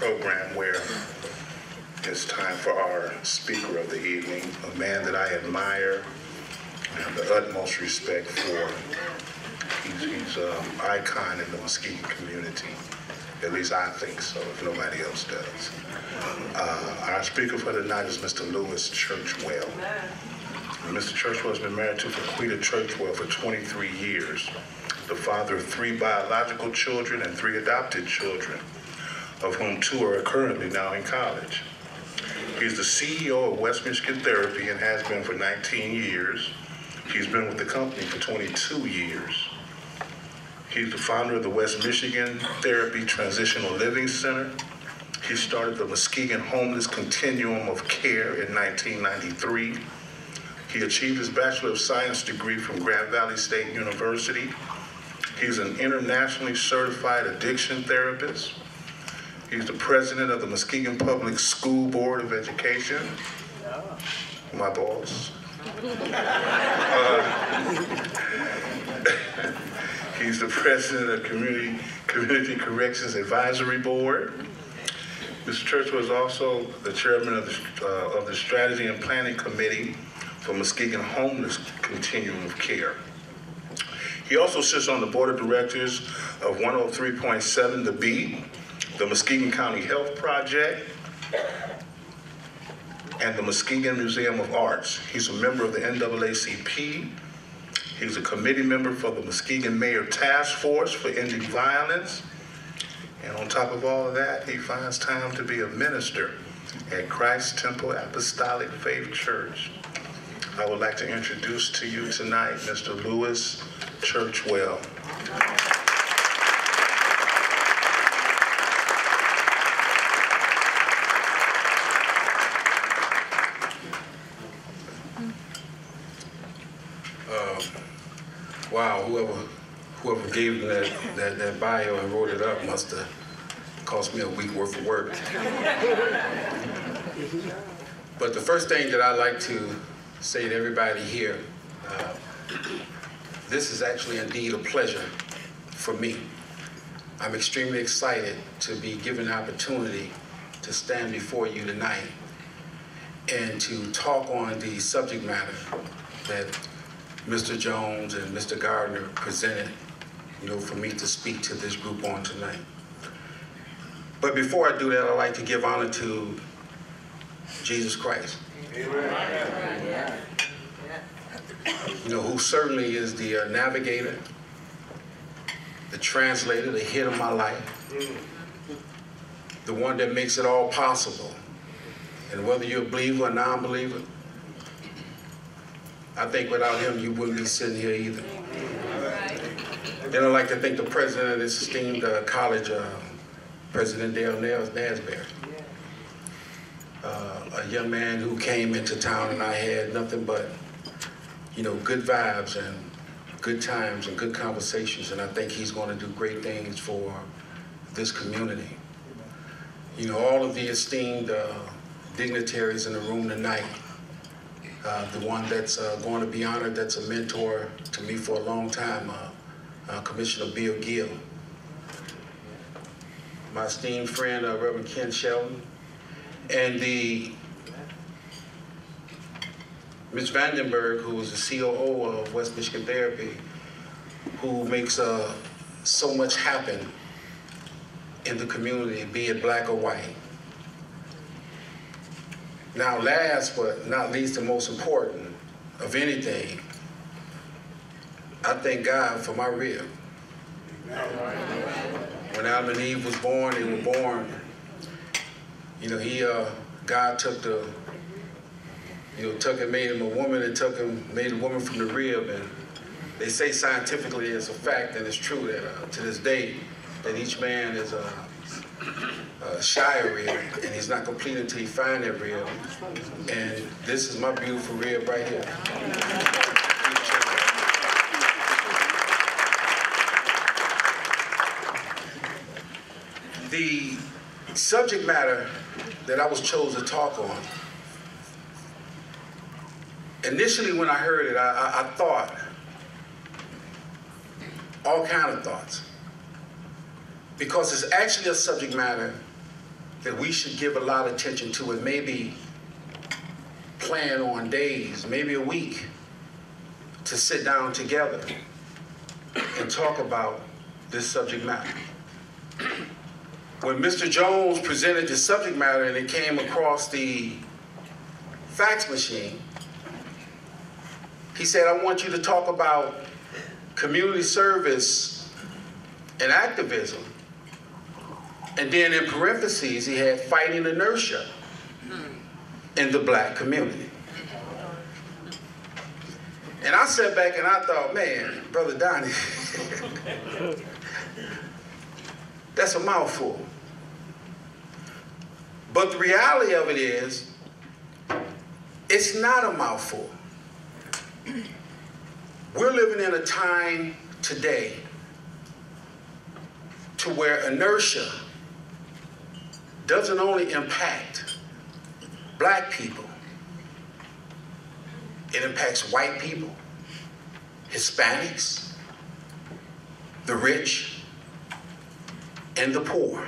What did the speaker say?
program where it's time for our speaker of the evening, a man that I admire and have the utmost respect for. He's an icon in the Muskegon community. At least I think so, if nobody else does. Our speaker for tonight is Mr. Louis Churchwell. Mr. Churchwell has been married to Faquita Churchwell for 23 years, the father of 3 biological children and 3 adopted children, of whom 2 are currently now in college. He's the CEO of West Michigan Therapy and has been for 19 years. He's been with the company for 22 years. He's the founder of the West Michigan Therapy Transitional Living Center. He started the Muskegon Homeless Continuum of Care in 1993. He achieved his Bachelor of Science degree from Grand Valley State University. He's an internationally certified addiction therapist. He's the president of the Muskegon Public School Board of Education. My boss. He's the president of Community Corrections Advisory Board. Mr. Churchwell is also the chairman of the Strategy and Planning Committee for Muskegon Homeless Continuum of Care. He also sits on the board of directors of 103.7 The Beat, the Muskegon County Health Project, and the Muskegon Museum of Arts. He's a member of the NAACP. He's a committee member for the Muskegon Mayor Task Force for Ending Violence. And on top of all of that, he finds time to be a minister at Christ Temple Apostolic Faith Church. I would like to introduce to you tonight Mr. Louis Churchwell. Wow, whoever gave me that bio and wrote it up must have cost me a week worth of work. But the first thing that I'd like to say to everybody here, this is actually indeed a pleasure for me. I'm extremely excited to be given the opportunity to stand before you tonight and to talk on the subject matter that Mr. Jones and Mr. Gardner presented, for me to speak to this group on tonight. But before I do that, I'd like to give honor to Jesus Christ. Amen. Who certainly is the navigator, the translator, the head of my life, the one that makes it all possible. And whether you're a believer or non-believer, I think without him, you wouldn't be sitting here either. Then I'd like to thank the president of this esteemed college, President Dale Nasberry. A young man who came into town and I had nothing but, good vibes and good times and good conversations, and I think he's going to do great things for this community. All of the esteemed dignitaries in the room tonight, the one that's going to be honored, that's a mentor to me for a long time, Commissioner Bill Gill. My esteemed friend, Reverend Ken Sheldon, and the Ms. Vandenberg, who is the COO of West Michigan Therapy, who makes so much happen in the community, be it black or white. Now, last but not least and most important of anything, I thank God for my rib. When Adam and Eve was born, they were born. God took and made him a woman and made a woman from the rib. And they say scientifically it's a fact, and it's true that to this day, that each man is a shy rib, and he's not complete until he finds that rib. And this is my beautiful rib right here. The subject matter that I was chosen to talk on, initially when I heard it, I thought all kinds of thoughts, because it's actually a subject matter that we should give a lot of attention to, and maybe plan on days, maybe a week, to sit down together and talk about this subject matter. When Mr. Jones presented the subject matter and it came across the fax machine, he said, I want you to talk about community service and activism. And then in parentheses, he had fighting inertia in the black community. And I sat back and I thought, man, Brother Donnie, that's a mouthful. But the reality of it is, it's not a mouthful. We're living in a time today to where inertia doesn't only impact black people, it impacts white people, Hispanics, the rich, and the poor.